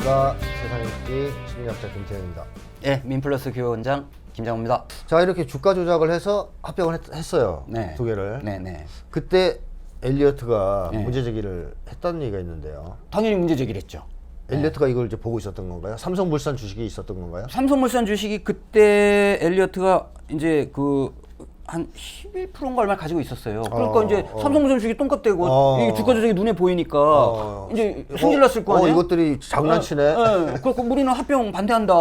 안녕하십니까. 세상 인기 심리학자 김태현입니다. 예, 민플러스 교원장 김장호입니다. 자, 이렇게 주가 조작을 해서 합병을 했어요. 네. 두 개를. 네네. 그때 엘리어트가 네. 문제 제기를 했다는 얘기가 있는데요. 당연히 문제 제기를 했죠. 엘리어트가 이걸 이제 보고 있었던 건가요? 삼성물산 주식이 있었던 건가요? 삼성물산 주식이 그때 엘리어트가 이제 그 한 11%인가 얼마 가지고 있었어요. 그러니까 이제 삼성물산 주식이 똥값되고 이게 주가 조작이 눈에 보이니까 이제 승질났을 거 아니에요? 이것들이 장난치네. 네. 그래서 우리는 합병 반대한다.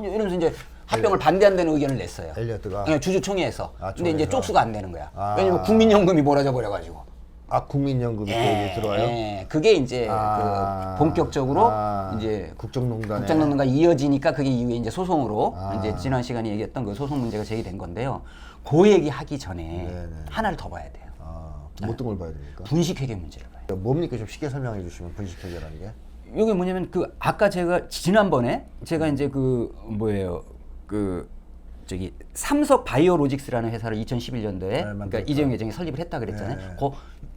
이러면서 이제 합병을 반대한다는 의견을 냈어요. 엘리어트가? 네, 주주총회에서. 근데 이제 총회에서. 쪽수가 안 되는 거야. 왜냐면 국민연금이 몰아져 버려가지고. 국민연금이 또 들어와요? 예, 그게 이제 그 본격적으로 이제 국정농단과 이어지니까 그게 이후에 이제 소송으로 이제 지난 시간에 얘기했던 그 소송 문제가 제기된 건데요. 그 얘기 하기 전에 하나를 더 봐야 돼요. 어떤 걸 봐야 됩니까? 분식회계 문제를 봐요. 뭡니까? 좀 쉽게 설명해 주시면 분식회계라는 게. 이게 뭐냐면 그 아까 제가 지난번에 제가 이제 그 뭐예요 그 저기 삼성 바이오로직스라는 회사를 2011년도에 그러니까 이재용 회장이 설립을 했다 그랬잖아요. 그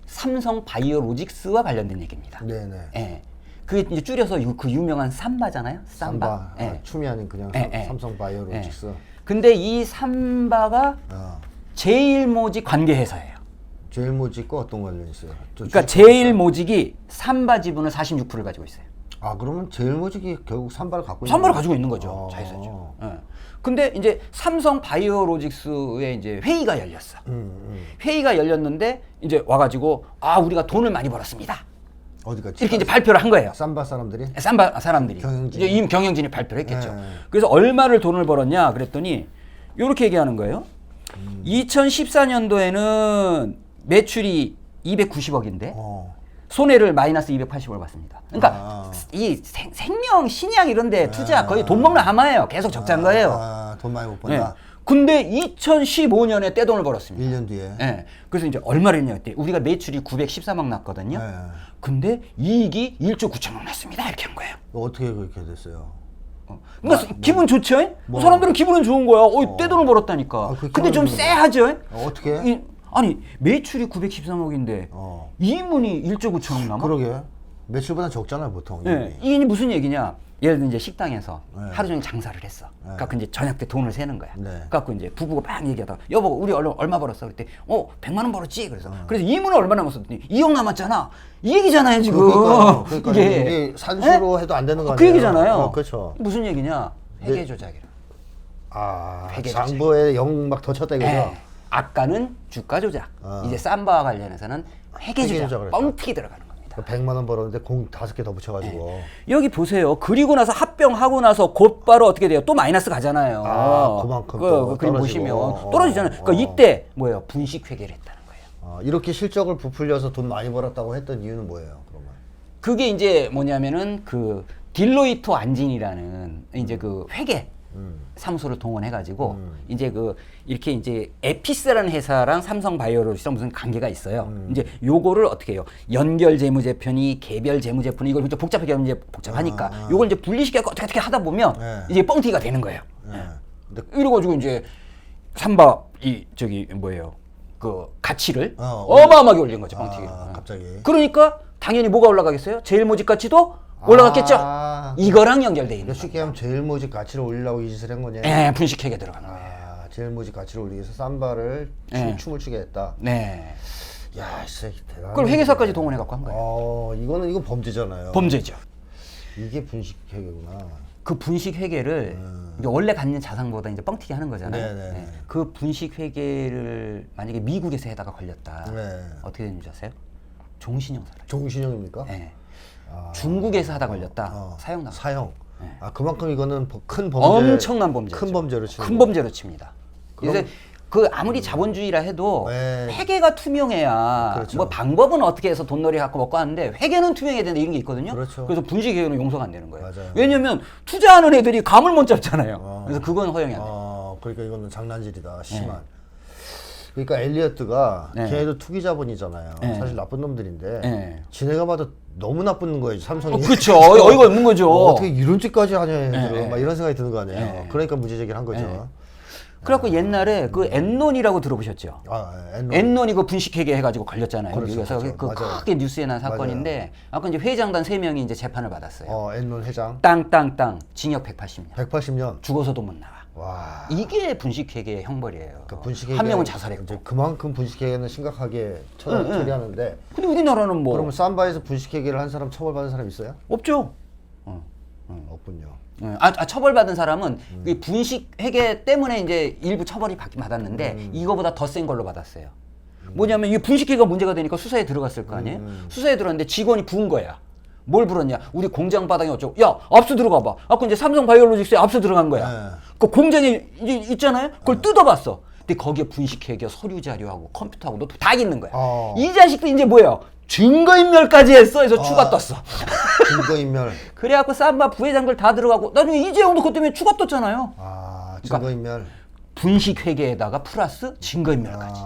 삼성 바이오로직스와 관련된 얘기입니다. 네네. 예. 그게 이제 줄여서 그 유명한 삼바잖아요. 삼바. 예. 춤이 아닌 그냥 삼성 바이오로직스. 근데 이 삼바가 제일모직 관계회사예요. 제일모직과 어떤 관련이 있어요? 그러니까 제일모직이 삼바 지분을 46%를 가지고 있어요. 그러면 제일모직이 결국 삼바를 갖고 있는 삼바를 가지고 있는 거죠. 자회사죠. 예. 근데 이제 삼성 바이오로직스에 이제 회의가 열렸어. 회의가 열렸는데 이제 와가지고 우리가 돈을 많이 벌었습니다. 어디까지? 이렇게 이제 발표를 한 거예요. 삼바 사람들이? 삼바 사람들이. 경영진. 이제 임 경영진이 발표를 했겠죠. 그래서 얼마를 돈을 벌었냐 그랬더니 이렇게 얘기하는 거예요. 2014년도에는 매출이 290억인데 손해를 마이너스 280억을 봤습니다. 그러니까 이 생명, 신약 이런데 투자 거의 돈 먹는 하마예요. 계속 적자인 거예요. 돈 많이 못 번다. 네. 근데 2015년에 떼돈을 벌었습니다. 1년 뒤에. 네. 그래서 이제 얼마를 했냐 그때 우리가 매출이 913억 났거든요. 근데 이익이 1조 9천억 났습니다. 이렇게 한 거예요. 어떻게 그렇게 됐어요? 그러니까 기분 좋죠? 사람들은 기분은 좋은 거야. 떼돈을 벌었다니까. 근데 좀 쎄하죠? 어떻게? 아니 매출이 913억인데 이문이 1조 9천억 남아? 그러게. 매출보다 적잖아요 보통. 네. 이게 무슨 얘기냐? 예를 들어 이제 식당에서 하루 종일 장사를 했어. 그러니까 이제 저녁 때 돈을 세는 거야. 그래갖고 이제 부부가 막 얘기하다가 여보 우리 얼마 벌었어? 그랬더니 100만 원 벌었지? 그래서 이문은 얼마 남았어? 그랬더니 2억 남았잖아. 이 얘기잖아요 지금. 그러니까 이게 산수로 해도 안 되는 거 아니에요? 그 얘기잖아요. 그렇죠. 무슨 얘기냐? 회계 조작이라. 회계 장부에 0 막 더 쳤다 이거죠? 아까는 주가 조작. 이제 삼바와 관련해서는 회계 조작. 뻥튀기 들어가는 겁니다. 100만 원 벌었는데 공 5개 더 붙여가지고. 여기 보세요. 그리고 나서 합병하고 나서 곧바로 어떻게 돼요? 또 마이너스 가잖아요. 그만큼 그 그림 보시면 떨어지잖아요. 그러니까 이때 뭐예요? 분식 회계를 했다는 거예요. 이렇게 실적을 부풀려서 돈 많이 벌었다고 했던 이유는 뭐예요? 그러면? 그게 이제 뭐냐면은 그 딜로이트 안진이라는 이제 그 회계 사무소를 동원해가지고 이제 그 이렇게 이제 에피스라는 회사랑 삼성 바이오로직스랑 무슨 관계가 있어요. 이제 요거를 어떻게 해요? 연결 재무제표니 개별 재무제표니 이걸 좀 복잡하게 하면 이제 복잡하니까 요걸 이제 분리시켜서 어떻게 하다 보면 이제 뻥튀기가 되는 거예요. 이래가지고 이제 삼바 저기 뭐예요? 그 가치를 어마어마하게 올린 거죠 뻥튀기. 갑자기. 그러니까 당연히 뭐가 올라가겠어요? 제일모직 가치도 올라갔겠죠? 이거랑 연결돼 있는 거예요. 쉽게 하면 제일모직 가치를 올리려고 이 짓을 한 거냐? 네, 분식회계 들어가는 거예요. 제일모직 가치를 올리기 위해서 삼바를 춤을 추게 했다. 네. 야, 진짜 대단해. 그걸 회계사까지 동원해 갖고 한 거예요. 이건 범죄잖아요. 범죄죠. 이게 분식회계구나. 그 분식회계를 원래 갖는 자산보다 이제 뻥튀기 하는 거잖아요. 네. 그 분식회계를 만약에 미국에서 해다가 걸렸다. 어떻게 되는지 아세요? 종신형사를. 종신형입니까? 네. 중국에서 하다 걸렸다. 사형 나가. 사형. 그만큼 이거는 큰 범죄. 엄청난 범죄죠. 큰 범죄로 칩니다. 큰 범죄로 칩니다. 그래서 그 아무리 자본주의라 해도 회계가 투명해야 뭐 방법은 어떻게 해서 돈놀이 갖고 먹고 하는데 회계는 투명해야 된다 이런 게 있거든요. 그래서 분식회계는 용서가 안 되는 거예요. 왜냐면 투자하는 애들이 감을 못 잡잖아요. 그래서 그건 허용이 안 돼요. 그러니까 이거는 장난질이다. 심한. 그러니까 엘리어트가 걔네도 투기 자본이잖아요. 사실 나쁜 놈들인데 지네가 봐도 너무 나쁜 거예요. 삼성이. 그렇죠. 어이가 없는 거죠. 어떻게 이런 짓까지 하냐 막 이런 생각이 드는 거 아니에요. 그러니까 문제 제기를 한 거죠. 그래갖고 옛날에 그 엔론이라고 들어보셨죠? 엔론이 그 분식회계 해가지고 걸렸잖아요. 그렇죠, 그래서 그렇죠. 그 맞아요. 크게 뉴스에 난 사건인데 아까 이제 회장단 3명이 이제 재판을 받았어요. 엔론 회장. 땅땅땅 징역 180년. 180년. 죽어서도 못 나와. 와. 이게 분식회계의 형벌이에요. 그러니까 분식회계 한 명은 자살했고. 이제 그만큼 분식회계는 심각하게 처리하는데. 근데 우리나라는 뭐 그러면 삼바에서 분식회계를 한 사람 처벌받은 사람 있어요? 없죠. 없군요. 처벌받은 사람은 그 분식회계 때문에 이제 일부 처벌이 받았는데 이거보다 더 센 걸로 받았어요. 뭐냐면 이 분식회계가 문제가 되니까 수사에 들어갔을 거 아니에요? 수사에 들어갔는데 직원이 부은 거야. 뭘 불었냐? 우리 공장 바닥에 어쩌고. 야, 압수 들어가 봐. 아까 이제 삼성바이오로직스에 압수 들어간 거야. 그 공장에 이제 있잖아요? 그걸 뜯어봤어. 근데 거기에 분식회계 서류 자료하고 컴퓨터하고 노트북 다 있는 거야. 이 자식도 이제 뭐예요? 증거인멸까지 했어. 해서 추가 떴어. 증거인멸. 그래갖고 삼바 부회장들 다 들어가고 나중에 이재용도 그것 때문에 추가 떴잖아요. 증거인멸. 분식회계에다가 플러스 증거인멸까지.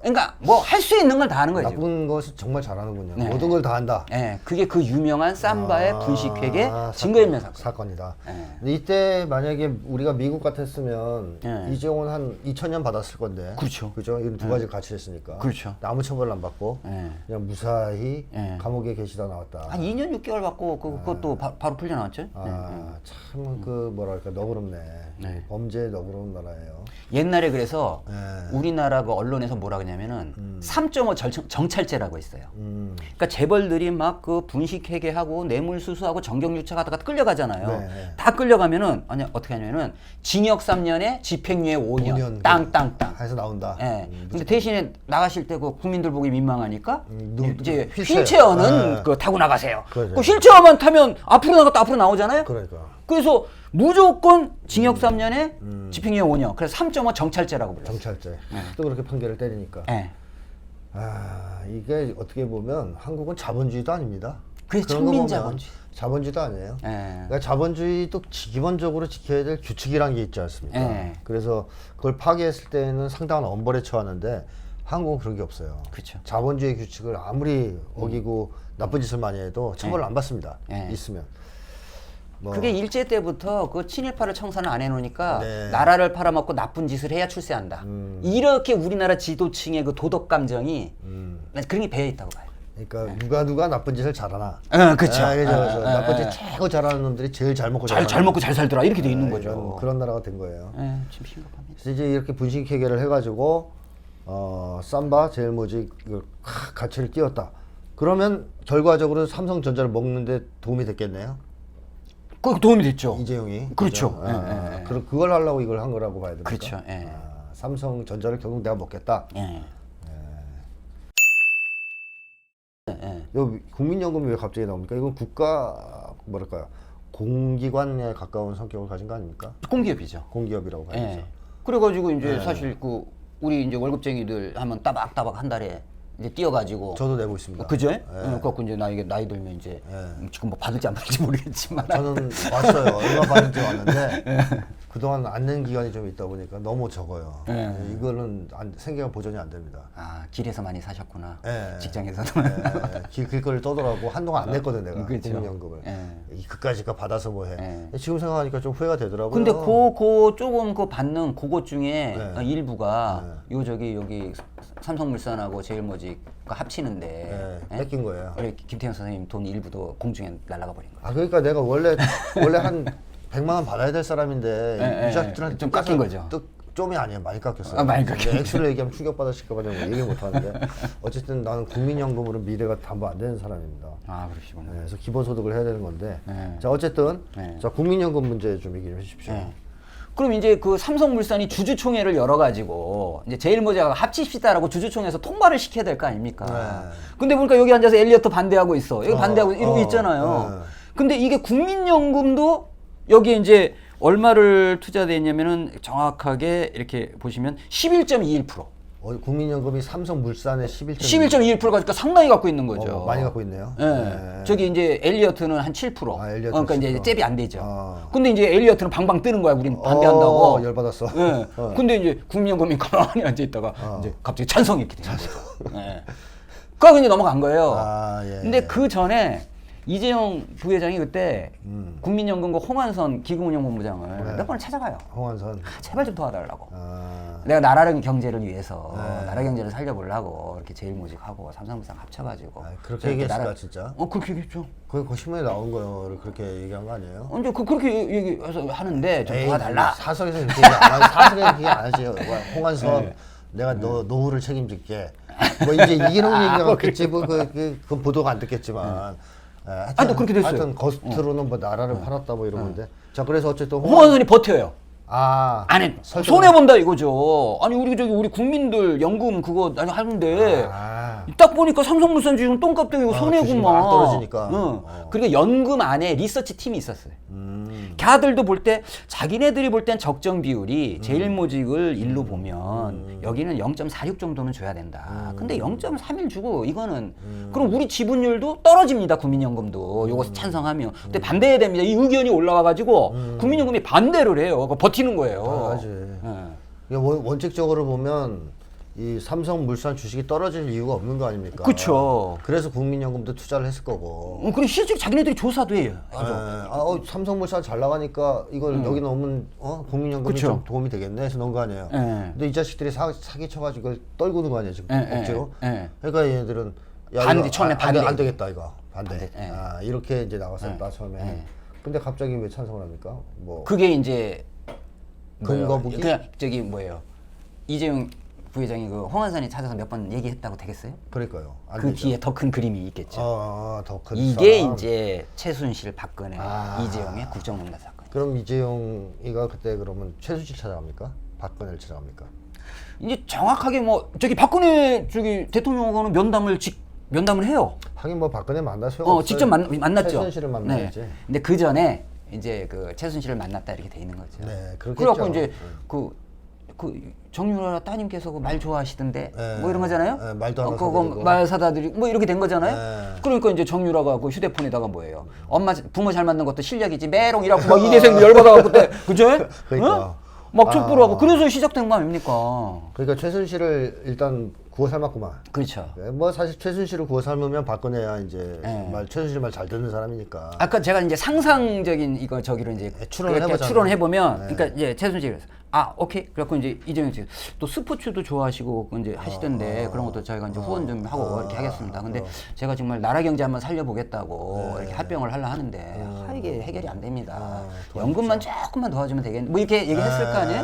그러니까 뭐 할 수 있는 걸 다 하는 거죠. 나쁜 것을 정말 잘하는군요. 네. 모든 걸 다 한다. 네, 그게 그 유명한 삼바의 분식회계 증거인멸 사건이다. 네. 근데 이때 만약에 우리가 미국 같았으면 네. 이재용은 한 2,000년 받았을 건데. 그렇죠. 그죠? 이런 두 가지를 같이 했으니까. 그렇죠. 아무 처벌 안 받고 네. 그냥 무사히 네. 감옥에 계시다 나왔다. 한 2년 6개월 받고 그것도 바로 풀려 나왔죠. 참 그 뭐랄까 너그럽네. 네. 범죄에 너그러운 나라예요. 옛날에 그래서 네. 우리나라 그 언론에서 뭐라 그러냐면은 3.5 정찰제라고 있어요. 음. 그러니까 재벌들이 막 그 분식회계하고 뇌물수수하고 정경유착하다가 끌려가잖아요. 네. 다 끌려가면은 아니 어떻게 하냐면은 징역 3년에 집행유예 5년. 땅땅땅. 해서 나온다. 예. 근데 대신에 나가실 때 그 국민들 보기 민망하니까 이제 휠체어. 휠체어는 네. 그 타고 나가세요. 그렇죠. 그 휠체어만 타면 앞으로 나갔다 앞으로 나오잖아요. 그러니까. 그래서 무조건 징역 3년에 집행유예 5년. 그래서 3.5 정찰제라고 불러요. 정찰제. 또 그렇게 판결을 때리니까. 예. 이게 어떻게 보면 한국은 자본주의도 아닙니다. 그게 그런 거 보면 식민자본주의. 자본주의도 아니에요. 예. 그러니까 자본주의도 기본적으로 지켜야 될 규칙이란 게 있지 않습니까? 예. 그래서 그걸 파괴했을 때는 상당한 엄벌에 처하는데 한국은 그런 게 없어요. 그렇죠. 자본주의 규칙을 아무리 어기고 나쁜 짓을 많이 해도 처벌을 안 받습니다. 예. 있으면. 그게 일제 때부터 그 친일파를 청산을 안 해놓으니까 네. 나라를 팔아먹고 나쁜 짓을 해야 출세한다. 이렇게 우리나라 지도층의 그 도덕 감정이 난 그런 게 배어 있다고 봐요. 그러니까 누가 나쁜 짓을 잘하나. 그렇죠. 그래서 나쁜 짓 최고 잘하는 놈들이 제일 잘 먹고 잘 먹고 잘 살더라 이렇게 돼 있는 거죠. 그런 나라가 된 거예요. 지금 심각합니다. 그래서 이제 이렇게 분식회계를 해가지고 삼바 제일모직을 가치를 띄웠다. 그러면 결과적으로 삼성전자를 먹는데 도움이 됐겠네요. 그 도움이 됐죠. 이재용이. 그렇죠. 그걸 하려고 이걸 한 거라고 봐야 됩니까? 그렇죠. 삼성전자를 결국 내가 먹겠다. 요 국민연금이 왜 갑자기 나옵니까? 이건 국가 뭐랄까요? 공기관에 가까운 성격을 가진 거 아닙니까? 공기업이죠. 공기업이라고 봐야죠. 그래가지고 이제 사실 그 우리 이제 월급쟁이들 하면 따박따박 한 달에 이제 뛰어가지고 저도 내고 있습니다. 그죠? 그래갖고 이제 나이 들면 이제 지금 뭐 받을지 안 받을지 모르겠지만 저는 왔어요. 얼마 받은지 왔는데 그동안 안 낸 기간이 좀 있다 보니까 너무 적어요. 이거는 생계가 보전이 안 됩니다. 길에서 많이 사셨구나. 네. 직장에서도. 길거리 떠들어가고 한동안 안 냈거든 내가 그렇죠. 국민연금을. 그까짓 거 받아서 뭐해. 지금 생각하니까 좀 후회가 되더라고요. 근데 조금 그 받는 그것 중에 일부가 여기 삼성물산하고 제일모직 합치는데 뺏긴 거예요. 우리 김태형 선생님 돈 일부도 공중에 날아가 버린 거예요. 그러니까 내가 원래 한 100만 원 받아야 될 사람인데 이 자식들한테 좀 깎인 거죠. 좀이 아니에요. 많이 깎였어요. 많이 깎였어요. 액수를 얘기하면 충격받으실까 봐 제가 얘기 못 하는데 어쨌든 나는 국민연금으로 미래가 담보 안 되는 사람입니다. 그러시구나. 그래서 기본소득을 해야 되는 건데 자 어쨌든 자 국민연금 문제 좀 얘기 좀 해주십시오. 그럼 이제 그 삼성물산이 주주총회를 열어가지고 이제 제일모직하고 합치시다라고 주주총회에서 통과를 시켜야 될 거 아닙니까? 근데 보니까 여기 앉아서 엘리어트 반대하고 있어. 여기 반대하고 이러고 있잖아요. 근데 이게 국민연금도 여기에 이제 얼마를 투자돼 있냐면은 정확하게 이렇게 보시면 11.21%. 국민연금이 삼성물산의 11.21%가 그러니까 상당히 갖고 있는 거죠. 많이 갖고 있네요. 저기 이제 엘리어트는 한 7%. 엘리어트 그러니까 이제 7%. 잽이 안 되죠. 근데 이제 엘리어트는 방방 뜨는 거야. 우린 반대한다고. 열받았어. 근데 이제 국민연금이 가만히 앉아 있다가 이제 갑자기 찬성이 이렇게 되는 거죠. 그러니까 이제 넘어간 거예요. 근데 그 전에 이재용 부회장이 그때 국민연금과 홍한선 기금운용본부장을 몇 번을 찾아가요. 홍한선. 제발 좀 도와달라고. 내가 나라 경제를 위해서 나라 경제를 살려보려고 이렇게 제일모직하고 삼성물산 합쳐가지고. 그렇게 얘기했을까 진짜? 그렇게 얘기했죠. 그 신문에 나온 거를 그렇게 얘기한 거 아니에요? 이제 그렇게 얘기해서 하는데 좀 도와달라. 사석에서 이렇게 얘기 안 하지. 사석에서 얘기 안 하지. 홍한선 내가 너 노후를 책임질게. 뭐 이제 이런 얘기가 없겠지. 그 보도가 안 됐겠지만. 하여튼, 또 그렇게 됐어요. 하여튼 거스트로는 뭐 나라를 팔았다 뭐 이런 건데. 자 그래서 어쨌든 홍한선이 버텨요. 안 해. 손해 본다 이거죠. 아니 우리 국민들 연금 그거 하는데 딱 보니까 삼성물산 지금 똥값 때문에 손해구만. 떨어지니까. 그러니까 연금 안에 리서치 팀이 있었어요. 걔들도 볼 때 자기네들이 볼 땐 적정 비율이 제일모직을 일로 보면 여기는 0.46 정도는 줘야 된다. 근데 0.31 주고 이거는 그럼 우리 지분율도 떨어집니다. 국민연금도 요거 찬성하면. 근데 반대해야 됩니다. 이 의견이 올라와가지고 국민연금이 반대를 해요. 그거 버티는 거예요. 맞지. 원칙적으로 보면 이 삼성물산 주식이 떨어질 이유가 없는 거 아닙니까? 그렇죠. 그래서 국민연금도 투자를 했을 거고. 그리고 실제 자기네들이 조사도 해요. 삼성물산 잘 나가니까 이걸 여기 넣으면 국민연금이 그쵸. 좀 도움이 되겠네 해서 넣은 거 아니에요. 근데 이 자식들이 사기 쳐가지고 이걸 떨구는 거 아니에요 지금. 억지로. 그러니까 얘네들은 반대, 처음에 반대. 안 되겠다 이거. 반대. 반대. 이렇게 이제 나왔었다 처음에. 근데 갑자기 왜 찬성을 합니까? 뭐 그게 이제 근거북이? 그냥 저기 뭐예요. 이재용 부회장이 그 홍한선이 찾아서 몇 번 얘기했다고 되겠어요? 그러니까요. 안 그 되죠. 뒤에 더 큰 그림이 있겠죠. 더 큰 이게 사람. 이제 최순실, 박근혜, 이재용의 국정농단 사건. 그럼 이재용이가 그때 그러면 최순실 찾아갑니까? 박근혜를 찾아갑니까? 이제 정확하게 뭐 저기 박근혜 저기 대통령하고는 면담을 해요. 하긴 뭐 박근혜 만나서 직접 만났죠. 최순실을 만나야지. 네. 근데 그 전에 이제 그 최순실을 만났다 이렇게 돼 있는 거죠. 네, 그렇겠죠. 그래갖고 이제 그 정유라 따님께서 그 말 좋아하시던데 뭐 이런 거잖아요. 말도 안 그거 말 사다 드리고 뭐 이렇게 된 거잖아요. 그러니까 이제 정유라가 그 휴대폰에다가 뭐예요? 부모 잘 만난 것도 실력이지 메롱이라고 막 이대생도 열받아갖고 그때 그죠? 그러니까. 막 촛불하고 그래서 시작된 거 아닙니까? 그러니까 최순실을 일단 구워 삶았구만. 그렇죠. 뭐 사실 최순실을 구워 삶으면 박근혜야 이제 최순실 말 잘 듣는 사람이니까. 아까 제가 이제 상상적인 이거 저기로 이제 추론을 해보면, 그러니까 이제 최순실 오케이. 그래갖고 이제 이재명 씨 또 스포츠도 좋아하시고 이제 하시던데 그런 것도 저희가 이제 후원 좀 하고 이렇게 하겠습니다. 근데 제가 정말 나라 경제 한번 살려보겠다고 이렇게 합병을 하려 하는데 이게 해결이 안 됩니다. 연금만 조금만 도와주면 되겠네. 뭐 이렇게 얘기했을 거 아니에요?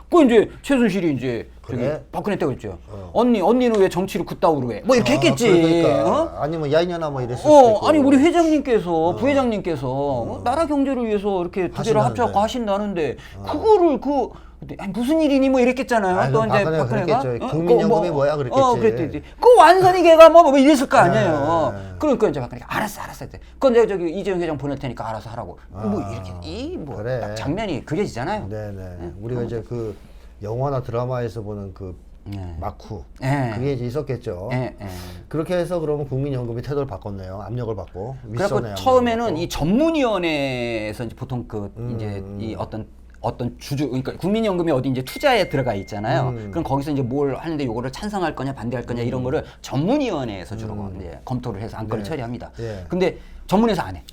그 이제 최순실이 이제 저기 박근혜 때가 있죠. 언니는 왜 정치를 그따위로 해? 뭐 이렇게 했겠지. 그러니까. 아니면 야 이년아 뭐 이랬을 수도 있고. 아니 우리 회장님께서 부회장님께서 나라 경제를 위해서 이렇게 두 개를 합쳐갖고 하신다는데 그거를 아니 무슨 일이니 뭐 이랬겠잖아요. 또 이제 박근혜가 국민연금이 뭐야 그랬겠지. 그랬지. 그 완선이 걔가 뭐 이랬을 거 아니에요. 그러니까 이제 박근혜가 알았어 했대. 그건 내가 저기 이재용 회장 보낼 테니까 알아서 하라고. 뭐 이렇게 그래. 장면이 그려지잖아요. 네네. 우리가 이제 그 영화나 드라마에서 보는 그 마쿠 그게 이제 있었겠죠. 그렇게 해서 그러면 국민연금이 태도를 바꿨네요. 압력을 받고. 그래서 처음에는 이 전문위원회에서 이제 보통 이제 이 어떤 그러니까 국민연금이 어디 이제 투자에 들어가 있잖아요. 그럼 거기서 이제 뭘 하는데 요거를 찬성할 거냐 반대할 거냐 이런 거를 전문위원회에서 주로 이제 검토를 해서 안건을 처리합니다. 근데 전문위에서 안 해.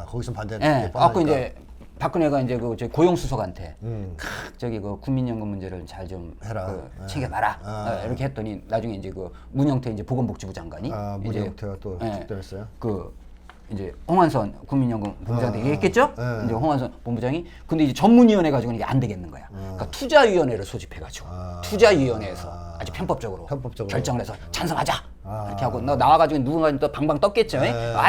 거기서 반대하는 게 아까 이제 박근혜가 이제 저기 고용수석한테 저기 국민연금 문제를 잘 좀 해라. 챙겨봐라 이렇게 했더니 나중에 이제 문영태 이제 보건복지부 장관이 문영태가 또 직전했어요. 이제 홍한선 국민연금 본부장한테 얘기했겠죠? 이제 홍한선 본부장이 근데 이제 전문위원회 가지고는 이게 안 되겠는 거야. 그러니까 투자위원회를 소집해가지고 투자위원회에서 아주 편법적으로 결정을 해서 찬성하자 이렇게 하고 나와가지고 누군가 또 방방 떴겠죠.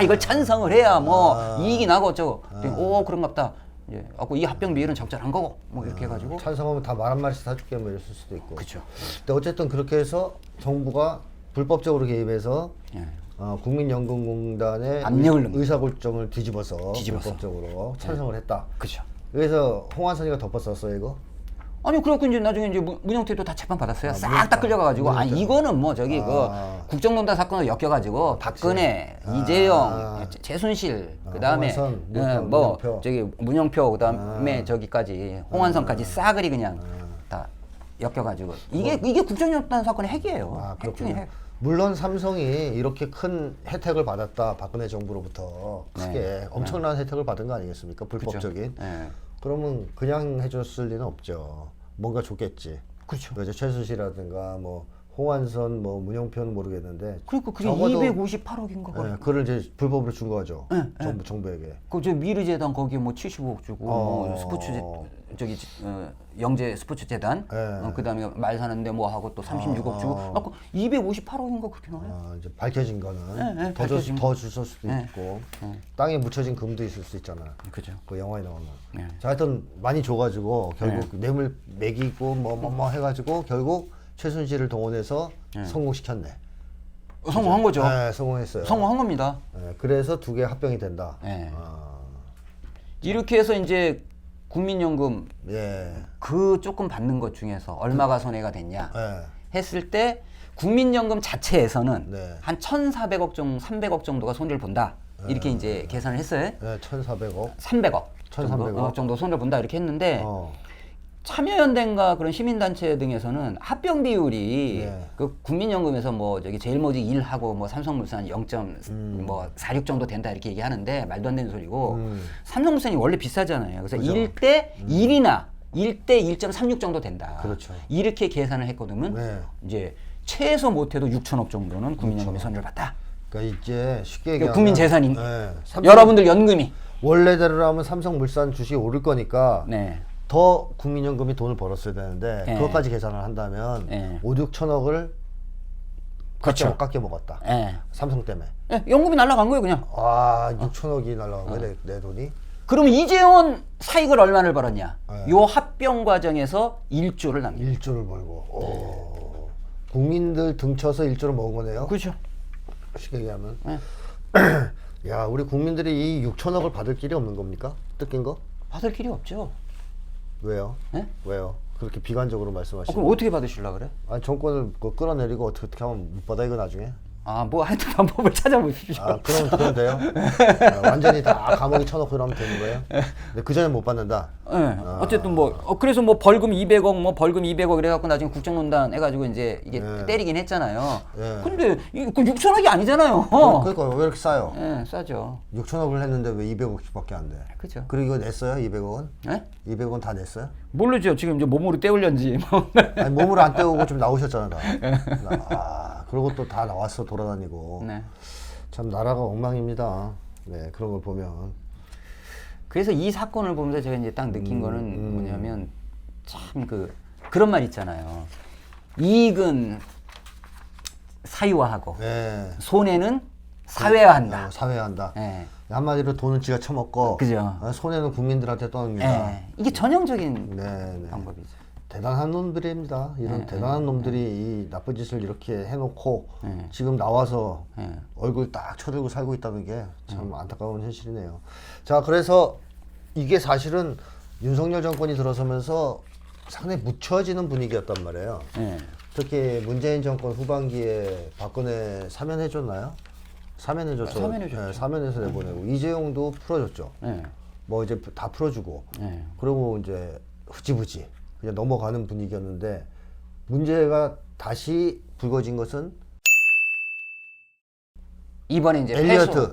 이걸 찬성을 해야 뭐 이익이 나고 어쩌고. 그런갑다. 이제 이 합병 비율은 적절한 거고 뭐 이렇게 해가지고 찬성하면 다 말 한마디씩 사줄게 뭐 이랬을 수도 있고. 그렇죠. 근데 어쨌든 그렇게 해서 정부가 불법적으로 개입해서 국민연금공단의 의사결정을 뒤집어서 불법적으로 찬성을 했다. 그렇죠. 그래서 홍한선이가 덮었었어요 이거? 아니 그래갖고 이제 나중에 이제 문영태도 다 재판 받았어요. 싹 다 끌려가가지고 이거는 뭐 저기 국정농단 사건으로 엮여가지고 박근혜, 이재용, 최순실 그다음에 저기 문영표 그다음에 저기까지 홍한선까지 싸그리 그냥 다 엮여가지고 이게 국정농단 사건의 핵이에요. 핵 중에 핵. 물론 삼성이 이렇게 큰 혜택을 받았다. 박근혜 정부로부터 크게 엄청난 혜택을 받은 거 아니겠습니까? 불법적인. 네. 그러면 그냥 해줬을 리는 없죠. 뭔가 줬겠지. 그렇죠. 그래서 최순실이라든가 뭐 홍한선 뭐 문영표는 모르겠는데 그러니까 그게 적어도 258억인가 봐. 그걸 이제 불법으로 준 거죠. 네, 정부에게. 그저 미르재단 거기 뭐 75억 주고 뭐 스포츠 저기 영재 스포츠 재단 그다음에 말 사는데 뭐 하고 또 36억 주고 아까 258억인가 그렇게 나와요. 이제 밝혀진 거는 네, 더 줬을 수도 있고 땅에 묻혀진 금도 있을 수 있잖아. 그죠. 그 영화에 나오면. 네. 자, 하여튼 많이 줘가지고 결국 뇌물 매기고 뭐 해가지고 결국 최순실을 동원해서 성공시켰네. 성공한 거죠. 네, 성공했어요. 성공한 겁니다. 네, 그래서 두 개 합병이 된다. 네. 이렇게 해서 이제 국민연금 예. 그 조금 받는 것 중에서 얼마가 손해가 됐냐 예. 했을 때 국민연금 자체에서는 네. 한 1,400억 정도, 300억 정도가 손해를 본다. 이렇게 이제 계산을 했어요. 네, 1,400억. 300억 1,300억 정도 손해를 본다 이렇게 했는데 참여연대인가 그런 시민단체 등에서는 합병 비율이 그 국민연금에서 뭐 저기 제일모직 1하고 뭐 삼성물산 0.46 정도 된다 이렇게 얘기하는데 말도 안 되는 소리고 삼성물산이 원래 비싸잖아요. 그래서 그죠. 1대 1이나 1대 1.36 정도 된다. 그렇죠. 이렇게 계산을 했거든요. 네. 이제 최소 못해도 6천억 정도는 국민연금이 손해를 봤다. 그러니까 이제 쉽게 그러니까 얘기하면 국민 재산이 네, 여러분들 연금이 원래대로라면 삼성물산 주식이 오를 거니까 네. 더 국민연금이 돈을 벌었어야 되는데 네. 그것까지 계산을 한다면 네. 5, 6천억을 그렇죠. 깎여 먹었다. 네. 삼성 때문에. 예, 연금이 날라간 거예요 그냥. 아, 6천억이 날라간 거야, 내 돈이. 그러면 이재원 사익을 얼마를 벌었냐? 네. 요 합병 과정에서 1조를 남깁니다. 1조를 벌고. 오. 국민들 등쳐서 1조를 먹은 거네요. 그렇죠. 쉽게 얘기하면. 네. 야, 우리 국민들이 이 6천억을 받을 길이 없는 겁니까? 뜯긴 거? 받을 길이 없죠. 왜요? 네? 왜요? 그렇게 비관적으로 말씀하시고. 그럼 어떻게 받으실라 그래? 아니, 정권을 끌어내리고 어떻게 하면 못 받아, 이거 나중에? 아, 뭐 하여튼 방법을 찾아보십시오. 아, 그럼 돼요? 완전히 다 감옥에 쳐놓고 이러면 되는 거예요? 근데 그 전에 못 받는다? 네. 어쨌든 뭐 그래서 뭐 벌금 200억 뭐 벌금 200억 이래갖고 나중에 국정농단 해가지고 이제 이게 때리긴 했잖아요. 근데 그 6천억이 아니잖아요. 그러니까 왜 이렇게 싸요? 네, 싸죠. 6천억을 했는데 왜 200억씩밖에 안 돼? 그죠. 그리고 이거 냈어요? 200억은? 네? 200원 다 냈어요? 모르죠. 지금 이제 몸으로 때울련지. 아니, 몸으로 안 때우고 좀 나오셨잖아, 다. 그러고 또 다 나왔어, 돌아다니고. 네. 참, 나라가 엉망입니다. 네, 그런 걸 보면. 그래서 이 사건을 보면서 제가 이제 딱 느낀 거는 뭐냐면 참 그런 말 있잖아요. 이익은 사유화하고 네. 손해는 사회화한다. 사회화한다. 네. 한마디로 돈은 지가 처먹고, 그죠. 손해는 국민들한테 떠납니다. 네. 이게 전형적인 네. 방법이죠. 대단한 놈들입니다. 이런 대단한 놈들이 이 나쁜 짓을 이렇게 해놓고 지금 나와서 얼굴 딱 쳐들고 살고 있다는 게 참 안타까운 현실이네요. 자, 그래서 이게 사실은 윤석열 정권이 들어서면서 상당히 묻혀지는 분위기였단 말이에요. 특히 문재인 정권 후반기에 박근혜 사면해줬나요? 사면해줬죠. 사면해줬죠. 네, 사면해서 내보내고 이재용도 풀어줬죠. 뭐 이제 다 풀어주고 그리고 이제 흐지부지 그냥 넘어가는 분위기였는데 문제가 다시 불거진 것은 이번에 이제 엘리어트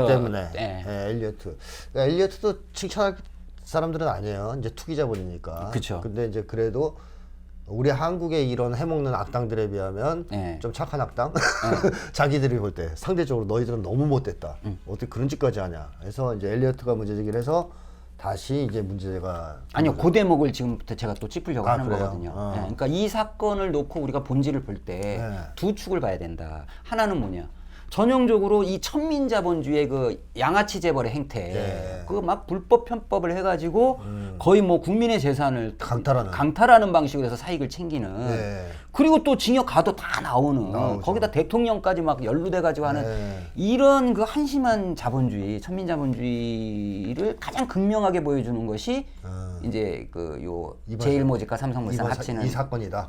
때문에. 네. 엘리어트. 그러니까 엘리어트도 칭찬할 사람들은 아니에요. 이제 투기 자본이니까. 그쵸. 근데 이제 그래도 우리 한국의 이런 해먹는 악당들에 비하면 좀 착한 악당? 자기들이 볼 때 상대적으로 너희들은 너무 못됐다. 어떻게 그런 짓까지 하냐. 그래서 이제 엘리어트가 문제 제기를 해서 다시 이제 문제가 아니요, 그 대목을 지금부터 제가 또 짚으려고 하는 그래요? 거거든요. 그러니까 이 사건을 놓고 우리가 본질을 볼 때 두 축을 봐야 된다. 하나는 뭐냐? 전형적으로 이 천민자본주의의 그 양아치 재벌의 행태, 그 막 불법 편법을 해가지고 거의 뭐 국민의 재산을 강탈하는 방식으로 해서 사익을 챙기는. 그리고 또 징역 가도 다 나오는. 거기다 대통령까지 막 연루돼가지고 하는 이런 그 한심한 자본주의, 천민자본주의를 가장 극명하게 보여주는 것이 이제 그 요 제일모직과 삼성물산 합치는 이 사건이다.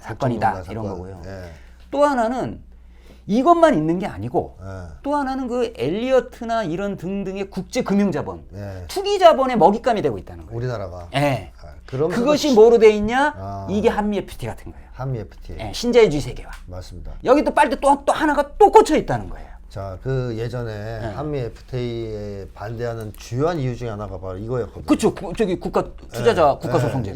이런 거고요. 또 하나는 이것만 있는 게 아니고 또 하나는 그 엘리어트나 이런 등등의 국제 금융자본, 투기 자본의 먹잇감이 되고 있다는 거예요. 우리나라가. 그러면서 그것이 뭐로 돼 있냐? 아. 이게 한미 FTA 같은 거예요. 한미 FTA. 예, 신자유주의 세계화. 맞습니다. 여기 또 빨대 또 하나가 또 꽂혀 있다는 거예요. 자, 그 예전에 한미 FTA에 반대하는 주요한 이유 중에 하나가 바로 이거였거든요. 그렇죠. 저기 국가 투자자 국가 소송제.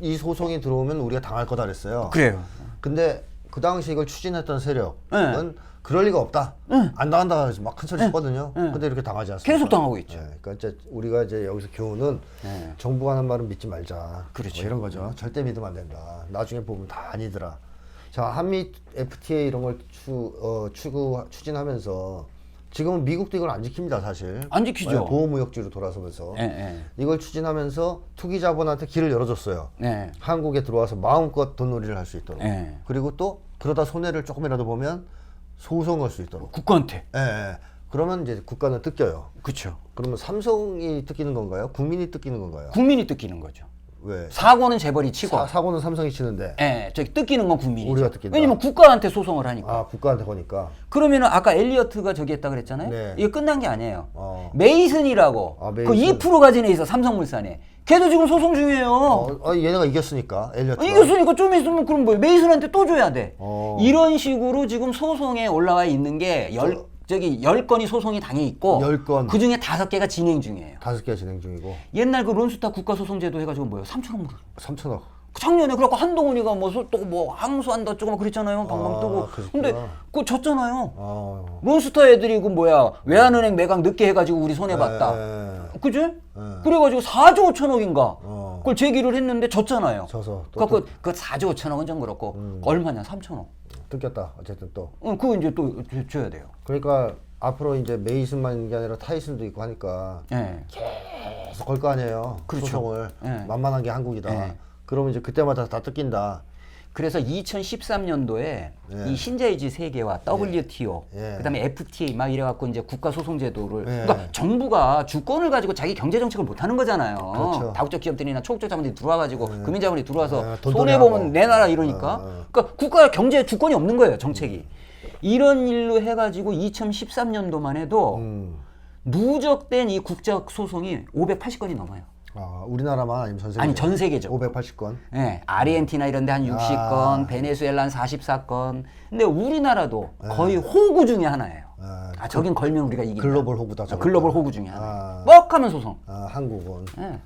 이 소송이 들어오면 우리가 당할 거다 그랬어요. 그래요. 근데 그 당시 이걸 추진했던 세력은 그럴 리가 없다. 안 당한다 해서 막 큰 소리 쳤거든요. 근데 이렇게 당하지 않습니까? 계속 당하고 있죠. 그러니까 이제 우리가 이제 여기서 교훈은 정부가 하는 말은 믿지 말자. 그렇죠. 뭐 이런 거죠. 절대 믿으면 안 된다. 나중에 보면 다 아니더라. 자, 한미 FTA 이런 걸 추진하면서 지금은 미국도 이걸 안 지킵니다, 사실. 안 지키죠. 보호무역주의로 돌아서면서 예. 이걸 추진하면서 투기 자본한테 길을 열어줬어요. 네. 한국에 들어와서 마음껏 돈놀이를 할 수 있도록. 예. 그리고 또 그러다 손해를 조금이라도 보면 소송할 수 있도록. 국가한테. 예. 그러면 이제 국가는 뜯겨요. 그렇죠. 그러면 삼성이 뜯기는 건가요? 국민이 뜯기는 건가요? 국민이 뜯기는 거죠. 왜? 사고는 재벌이 치고. 사고는 삼성이 치는데. 예, 저기 뜯기는 건 국민이죠. 우리가 뜯긴다. 왜냐면 국가한테 소송을 하니까. 아, 국가한테 거니까. 그러면은 아까 엘리어트가 저기 했다 그랬잖아요. 네. 이게 끝난 게 아니에요. 어. 메이슨이라고 아, 그 메이슨. 2% 가진 애 있어 삼성물산에. 걔도 지금 소송 중이에요. 얘네가 이겼으니까 엘리어트가. 이겼으니까 좀 있으면 그럼 뭐 메이슨한테 또 줘야 돼. 어. 이런 식으로 지금 소송에 올라와 있는 게 저기 10건이 소송이 당해 있고 10건. 그 중에 5개가 진행 중이에요. 5개 진행 중이고. 옛날 그 론스타 국가소송제도 해가지고 뭐예요? 3천억 물. 3천억. 작년에 그래갖고 한동훈이가 또 항소한다 어쩌고 막 그랬잖아요. 방방 뜨고. 그랬구나. 근데 그거 졌잖아요. 어. 론스타 애들이 그 외환은행 매각 늦게 해가지고 우리 손해봤다. 그지? 그래가지고 4조 5천억인가 그걸 제기를 했는데 졌잖아요. 져서 또 그래갖고 그 4조 5천억은 좀 그렇고 얼마냐 3천억. 뜯겼다. 어쨌든 또. 그거 이제 또 줘야 돼요. 그러니까 앞으로 이제 메이슨만 있는 게 아니라 타이슨도 있고 하니까 예. 계속 걸 거 아니에요. 그렇죠. 소송을. 예. 만만한 게 한국이다. 예. 그러면 이제 그때마다 다 뜯긴다. 그래서 2013년도에 이 신자유주의 세계화, WTO, 예. 그다음에 FTA 막 이래갖고 이제 국가소송제도를 예. 그러니까 정부가 주권을 가지고 자기 경제 정책을 못 하는 거잖아요. 그렇죠. 다국적 기업들이나 초국적 자본들이 들어와가지고 금융자본이 들어와서 돈 손해 돈이 보면 하고. 내놔라 이러니까. 그러니까 국가 경제 주권이 없는 거예요 정책이. 이런 일로 해가지고 2013년도만 해도 누적된 이 국적 소송이 580건이 넘어요. 아, 우리나라만 아니면 전 세계? 아니 전 세계적으로. 580건. 예, 아르헨티나 이런 데 한 60건, 베네수엘라 한 44건. 근데 우리나라도 거의 호구 중에 하나예요. 저긴 걸면 우리가 이긴다. 글로벌 호구다. 저거. 글로벌 호구 중에 하나. 뻑 하면 소송. 한국은. 예.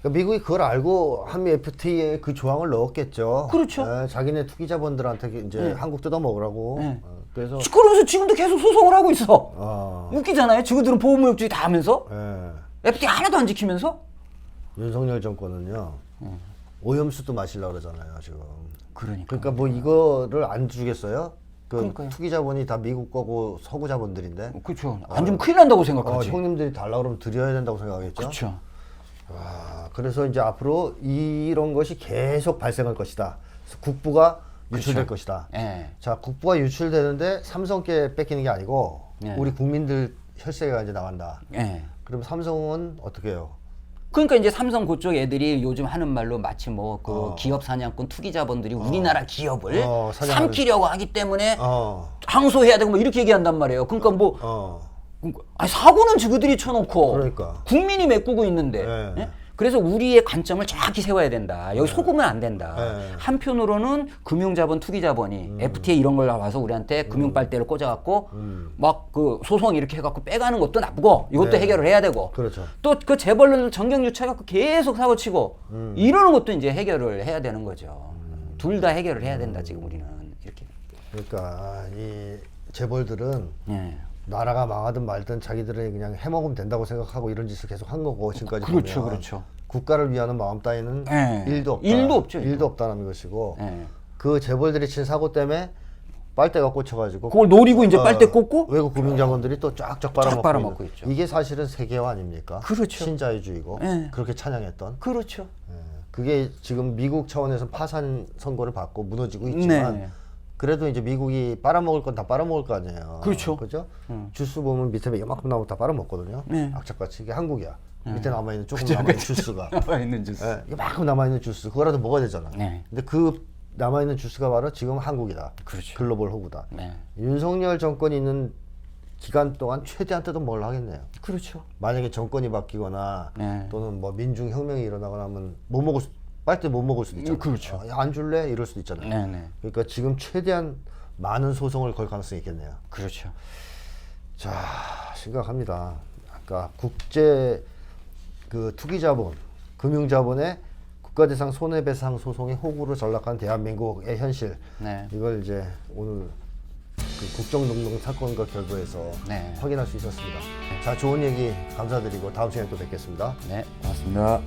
그러니까 미국이 그걸 알고 한미 FTA에 그 조항을 넣었겠죠. 그렇죠. 자기네 투기 자본들한테 이제 한국 뜯어먹으라고. 네. 그래서 그러면서 지금도 계속 소송을 하고 있어. 어, 웃기잖아요. 지구들은 보호무역주의 다 하면서 예. FTA 하나도 안 지키면서. 윤석열 정권은요. 오염수도 마시려고 그러잖아요, 지금. 그러니까. 그러니까 뭐 이거를 안 주겠어요? 그 그러니까요. 투기 자본이 다 미국 거고 서구 자본들인데. 그렇죠. 안 주면 큰일 난다고 생각하지. 형님들이 달라 그러면 드려야 된다고 생각하겠죠? 그렇죠. 그래서 이제 앞으로 이런 것이 계속 발생할 것이다. 그래서 국부가 유출될 것이다. 예. 자, 국부가 유출되는데 삼성께 뺏기는 게 아니고 예. 우리 국민들 혈세가 이제 나간다. 예. 그럼 삼성은 어떻게 해요? 그러니까 이제 삼성 그쪽 애들이 요즘 하는 말로 마치 뭐 그 기업 사냥꾼 투기 자본들이 우리나라 기업을 삼키려고 하기 때문에 항소해야 되고 뭐 이렇게 얘기한단 말이에요. 그러니까 뭐 아니 사고는 저들이 쳐놓고 그러니까. 국민이 메꾸고 있는데 네. 예? 그래서 우리의 관점을 정확히 세워야 된다. 여기 속으면 안 된다. 네. 한편으로는 금융자본, 투기자본이 FTA 이런 걸 와서 우리한테 금융빨대를 꽂아갖고 막 그 소송 이렇게 해갖고 빼가는 것도 나쁘고 이것도 네. 해결을 해야 되고 그렇죠. 또 그 재벌들 정경유착해갖고 계속 사고치고 이러는 것도 이제 해결을 해야 되는 거죠. 둘 다 해결을 해야 된다 지금 우리는 이렇게. 그러니까 이 재벌들은 예. 나라가 망하든 말든 자기들은 그냥 해먹으면 된다고 생각하고 이런 짓을 계속 한 거고 지금까지 그렇죠, 보면 그렇죠. 국가를 위하는 마음 따위는 예. 일도 없다. 일도 없죠, 일도 없다는 것이고 예. 그 재벌들이 친 사고 때문에 빨대가 꽂혀가지고 그걸 노리고 이제 빨대 꽂고 외국 금융자본들이 또 쫙쫙 빨아먹고, 빨아먹고 있죠. 이게 사실은 세계화 아닙니까? 그렇죠. 신자유주의고 예. 그렇게 찬양했던 그렇죠. 그게 지금 미국 차원에서 파산 선고를 받고 무너지고 있지만 네. 그래도 이제 미국이 빨아먹을 건 다 빨아먹을 거 아니에요. 그렇죠. 그죠? 주스 보면 밑에 이만큼 나오고 다 빨아먹거든요. 네. 악착같이 이게 한국이야. 밑에 남아있는 조금 남아있는 주스가. 남아있는 주스. 예, 이만큼 남아있는 주스 그거라도 먹어야 되잖아. 네. 근데 그 남아있는 주스가 바로 지금 한국이다. 그렇죠. 글로벌 호구다. 네. 윤석열 정권이 있는 기간 동안 최대한 뜯어 먹으려 하겠네요. 그렇죠. 만약에 정권이 바뀌거나 네. 또는 뭐 민중혁명이 일어나거나 하면 뭐 먹을 빨대 못 먹을 수도 있잖아요. 그렇죠. 안 줄래? 이럴 수도 있잖아요. 네네. 그러니까 지금 최대한 많은 소송을 걸 가능성이 있겠네요. 그렇죠. 자, 심각합니다. 아까 국제 그 투기자본, 금융자본의 국가대상 손해배상 소송의 호구로 전락한 대한민국의 현실. 네. 이걸 이제 오늘 그 국정농단 사건과 결부해서 네. 확인할 수 있었습니다. 자, 좋은 얘기 감사드리고 다음 시간에 또 뵙겠습니다. 네, 고맙습니다.